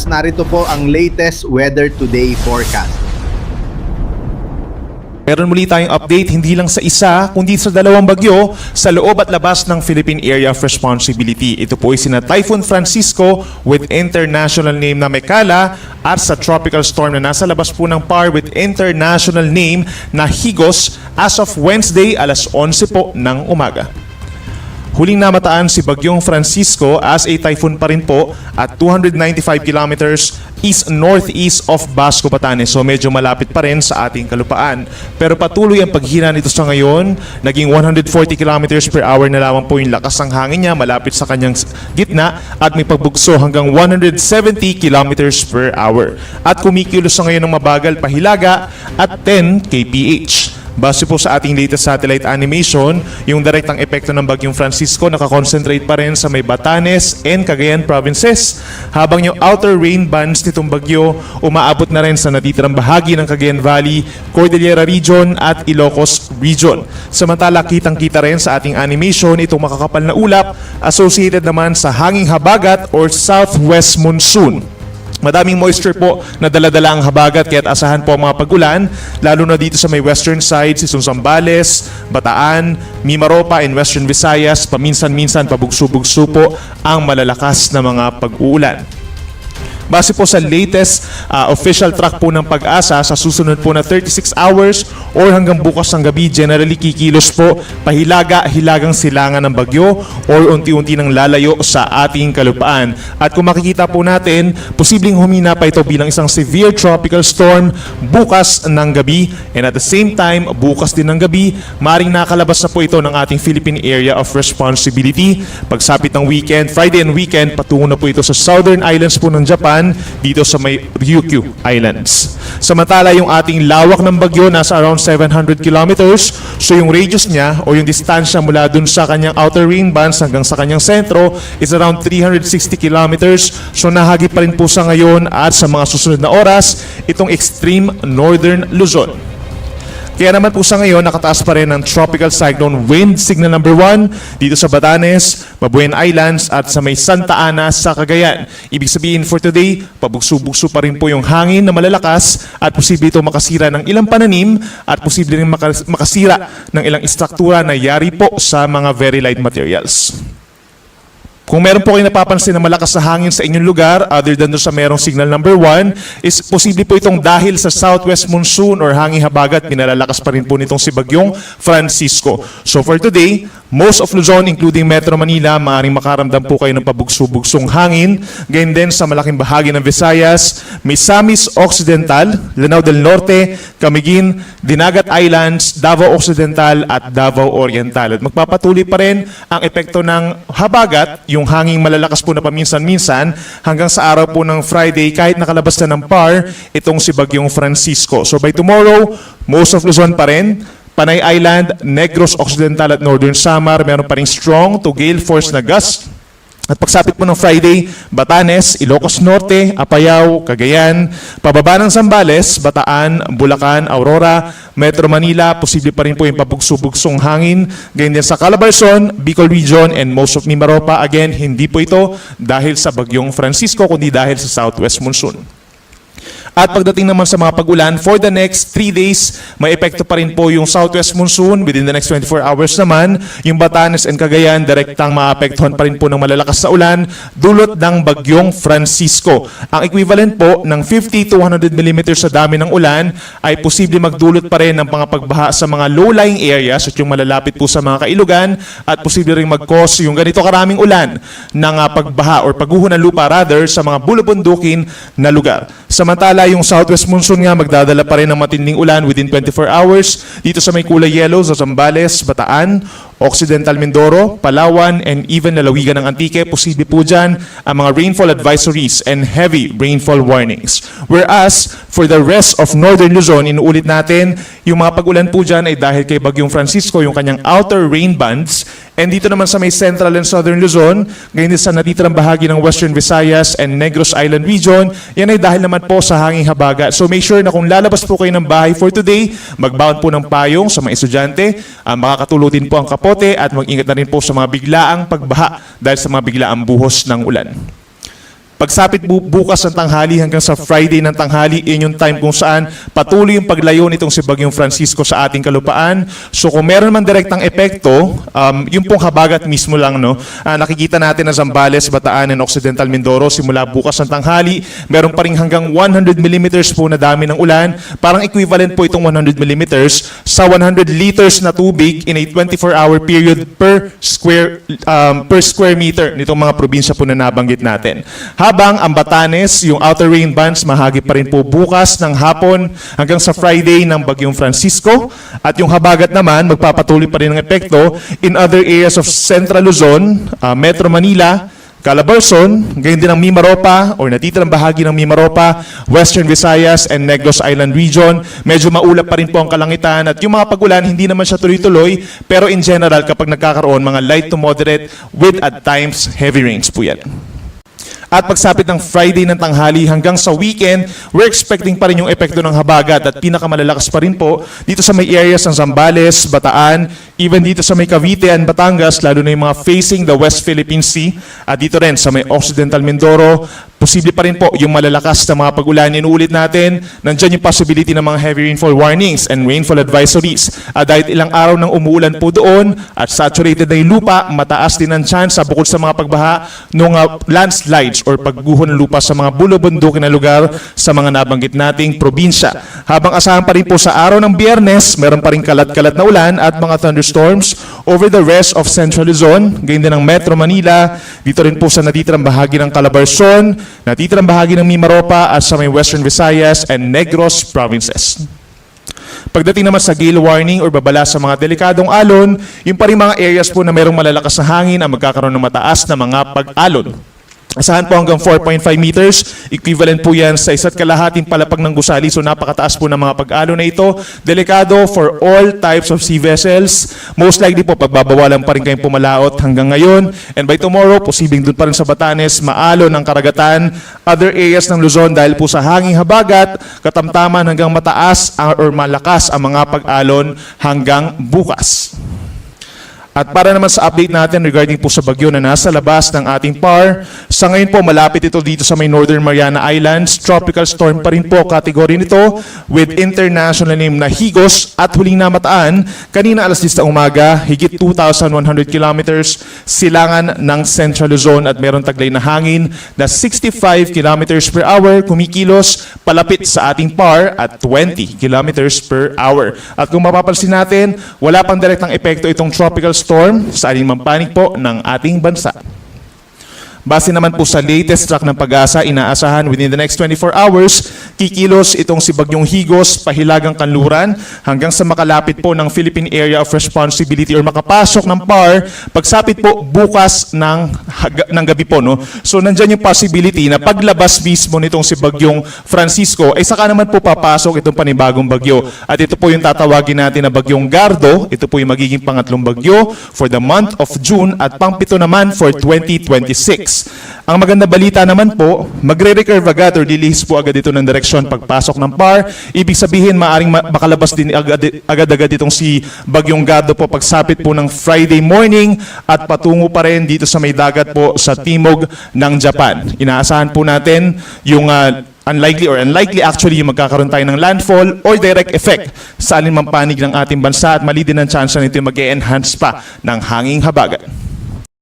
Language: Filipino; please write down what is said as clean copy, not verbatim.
Narito po ang latest weather today forecast. Meron muli tayong update hindi lang sa isa, kundi sa dalawang bagyo sa loob at labas ng Philippine Area of Responsibility. Ito po ay sina Typhoon Francisco with international name na Mekala at sa tropical storm na nasa labas po ng PAR with international name na Higos as of Wednesday alas 11 po ng umaga. Huling namataan si Bagyong Francisco as a typhoon pa rin po at 295 kilometers east-northeast of Basco, Batanes. So medyo malapit pa rin sa ating kalupaan. Pero patuloy ang paghina nito sa ngayon. Naging 140 kilometers per hour na lamang po yung lakas ng hangin niya malapit sa kanyang gitna at may pagbugso hanggang 170 kilometers per hour. At kumikilos sa ngayon ng mabagal pahilaga at 10 kph. Base po sa ating latest satellite animation, yung direktang epekto ng Bagyong Francisco nakakonsentrate pa rin sa may Batanes and Cagayan provinces, habang yung outer rain bands nitong bagyo umaabot na rin sa natitirang bahagi ng Cagayan Valley, Cordillera Region at Ilocos Region. Samantala, kitang-kita rin sa ating animation itong makakapal na ulap associated naman sa hanging habagat or southwest monsoon. Madaming moisture po na dala-dala ang habagat kaya't asahan po ang mga pag-ulan, lalo na dito sa may western side, Sison Zambales, Bataan, Mimaropa, and Western Visayas. Paminsan-minsan pabugso-bugso po ang malalakas na mga pag-uulan. Base po sa latest official track po ng Pag-asa, sa susunod po na 36 hours or hanggang bukas ng gabi, generally kikilos po pahilaga-hilagang silangan ng bagyo or unti-unti nang lalayo sa ating kalupaan. At kung makikita po natin, posibleng humina pa ito bilang isang severe tropical storm bukas ng gabi, and at the same time, bukas din ng gabi, maring nakalabas na po ito ng ating Philippine Area of Responsibility. Pagsapit ng weekend, Friday and weekend, patungo na po ito sa southern islands po ng Japan, dito sa may Ryukyu Islands. Samantala, yung ating lawak ng bagyo nasa around 700 kilometers. So yung radius niya o yung distansya mula dun sa kanyang outer rain bands hanggang sa kanyang sentro is around 360 kilometers. So nahagip pa rin po sa ngayon at sa mga susunod na oras itong extreme northern Luzon. Kaya naman po sa ngayon, nakataas pa rin ang tropical cyclone wind signal number 1 dito sa Batanes, Mabuyan Islands at sa may Santa Ana sa Cagayan. Ibig sabihin for today, pabugso-bugso pa rin po yung hangin na malalakas at posible ito makasira ng ilang pananim at posible rin makasira ng ilang istruktura na yari po sa mga very light materials. Kung meron po kayo napapansin na malakas na hangin sa inyong lugar, other than doon sa merong signal number 1, is posible po itong dahil sa southwest monsoon or hangin habagat, pinalalakas pa rin po nitong si Bagyong Francisco. So for today, most of Luzon, including Metro Manila, maaaring makaramdam po kayo ng pabugso-bugsong hangin. Ganyan din sa malaking bahagi ng Visayas, Misamis Occidental, Lanao del Norte, Camiguin, Dinagat Islands, Davao Occidental at Davao Oriental. At magpapatuloy pa rin ang epekto ng habagat, yung hanging malalakas po na paminsan-minsan hanggang sa araw po ng Friday kahit nakalabas na ng PAR itong si Bagyong Francisco. So by tomorrow, most of Luzon pa rin, Panay Island, Negros Occidental at Northern Samar, meron pa rin strong to gale force na gust. At pagsapit po ng Friday, Batanes, Ilocos Norte, Apayao, Cagayan, pababa ng Zambales, Bataan, Bulacan, Aurora, Metro Manila, posible pa rin po yung pabugso-bugsong hangin. Ganyan din sa Calabarzon, Bicol Region, and most of Mimaropa. Again, hindi po ito dahil sa Bagyong Francisco, kundi dahil sa southwest monsoon. At pagdating naman sa mga pag-ulan, for the next 3 days, may epekto pa rin po yung southwest monsoon. Within the next 24 hours naman, yung Batanes and Cagayan, direktang maapektuhan pa rin po ng malalakas na ulan, dulot ng Bagyong Francisco. Ang equivalent po ng 50 to 100 mm sa dami ng ulan ay posible magdulot pa rin ng mga pagbaha sa mga low-lying areas at yung malalapit po sa mga kailugan, at posible rin mag-cause yung ganito karaming ulan ng pagbaha or pagguho ng lupa rather sa mga bulubundukin na lugar. Samantala, yung southwest monsoon nga magdadala pa rin ng matinding ulan within 24 hours dito sa may kulay yellow sa Zambales, Bataan, Occidental Mindoro, Palawan, and even lalawigan ng Antique. Posible po dyan ang mga rainfall advisories and heavy rainfall warnings. Whereas, for the rest of northern Luzon, inuulit natin, yung mga pag-ulan po dyan ay dahil kay Bagyong Francisco, yung kanyang outer rain bands. And dito naman sa may central and southern Luzon, ngayon din sa natitirang bahagi ng Western Visayas and Negros Island Region, yan ay dahil naman po sa hanging habagat. So make sure na kung lalabas po kayo ng bahay for today, magbaon po ng payong sa mga estudyante, makakatulog din po ang kapote at mag-ingat na rin po sa mga biglaang pagbaha dahil sa mga biglaang buhos ng ulan. Pagsapit bukas ng tanghali hanggang sa Friday ng tanghali, yun yung time kung saan patuloy yung paglayo nitong si Bagyong Francisco sa ating kalupaan. So kung meron man direktang epekto, yung pong habagat mismo lang, no, nakikita natin na Zambales, Bataan, and Occidental Mindoro simula bukas ng tanghali, meron pa rin hanggang 100 millimeters po na dami ng ulan. Parang equivalent po itong 100 millimeters sa 100 liters na tubig in a 24-hour period per square meter nitong mga probinsya po na nabanggit natin. Habang ang Batanes, yung outer rain bands, mahagi pa rin po bukas ng hapon hanggang sa Friday ng Bagyong Francisco. At yung habagat naman, magpapatuloy pa rin ang epekto in other areas of Central Luzon, Metro Manila, Calabarzon, gayon din ang Mimaropa or natitirang bahagi ng Mimaropa, Western Visayas and Negros Island Region. Medyo maulap pa rin po ang kalangitan at yung mga pag-ulan hindi naman siya tuloy-tuloy, pero in general kapag nagkakaroon mga light to moderate with at times heavy rains po yan. At pagsapit ng Friday ng tanghali hanggang sa weekend, we're expecting pa rin yung epekto ng habagat at pinakamalalakas pa rin po dito sa may areas ng Zambales, Bataan, even dito sa may Cavite and Batangas, lalo na yung mga facing the West Philippine Sea, at dito rin sa may Occidental Mindoro. Posible pa rin po yung malalakas na mga pag-ulan. Inuulit natin, nandyan yung possibility ng mga heavy rainfall warnings and rainfall advisories. Dahil ilang araw nang umuulan po doon at saturated na yung lupa, mataas din ang chance bukod sa mga pagbaha ng landslides or pagguho ng lupa sa mga bulubundukin na lugar sa mga nabanggit nating probinsya. Habang asahan pa rin po sa araw ng Biyernes, meron pa rin kalat-kalat na ulan at mga thunderstorms over the rest of Central Luzon, gayon din ng Metro Manila, dito rin po sa natitirang bahagi ng Calabarzon, natitirang bahagi ng Mimaropa at sa may Western Visayas and Negros provinces. Pagdating naman sa gale warning or babala sa mga delikadong alon, yung pa rin mga areas po na mayroong malalakas na hangin ang magkakaroon ng mataas na mga pag-alon. Asahan po hanggang 4.5 meters, equivalent po yan sa 1.5 palapag ng gusali, so napakataas po ng mga pag-alon na ito. Delikado for all types of sea vessels. Most likely po, pagbabawalan pa rin kayong pumalaot hanggang ngayon. And by tomorrow, posibleng doon pa rin sa Batanes, maalon ang karagatan, other areas ng Luzon dahil po sa hanging habagat, katamtaman hanggang mataas or malakas ang mga pag-alon hanggang bukas. At para naman sa update natin regarding po sa bagyo na nasa labas ng ating PAR, sa ngayon po malapit ito dito sa may Northern Mariana Islands. Tropical storm pa rin po kategory nito with international name na Higos at huling namataan kanina alas 10 ng umaga, higit 2,100 kilometers silangan ng Central Luzon at meron taglay na hangin na 65 kilometers per hour kumikilos palapit sa ating PAR at 20 kilometers per hour. At kung mapapansin natin, wala pang direktang epekto itong tropical storm sa alinmang panig po ng ating bansa. Base naman po sa latest track ng Pag-asa, inaasahan within the next 24 hours, kikilos itong si Bagyong Higos, pahilagang kanluran, hanggang sa makalapit po ng Philippine Area of Responsibility or makapasok ng PAR, pagsapit po bukas ng gabi po. No? So nandyan yung possibility na paglabas mismo nitong si Bagyong Francisco, ay saka naman po papasok itong panibagong bagyo. At ito po yung tatawagin natin na Bagyong Gardo, ito po yung magiging pangatlong bagyo for the month of June at pangpito naman for 2026. Ang maganda balita naman po, magre-recurve agad or lilihis po agad ito ng direksyon pagpasok ng PAR. Ibig sabihin, maaring makalabas din agad-agad itong si Bagyong Gardo po pagsapit po ng Friday morning at patungo pa rin dito sa may dagat po sa timog ng Japan. Inaasahan po natin yung unlikely actually yung magkakaroon tayo ng landfall or direct effect sa alinmang panig ng ating bansa at mali din ang chance na ito mag-e-enhance pa ng hanging habagat.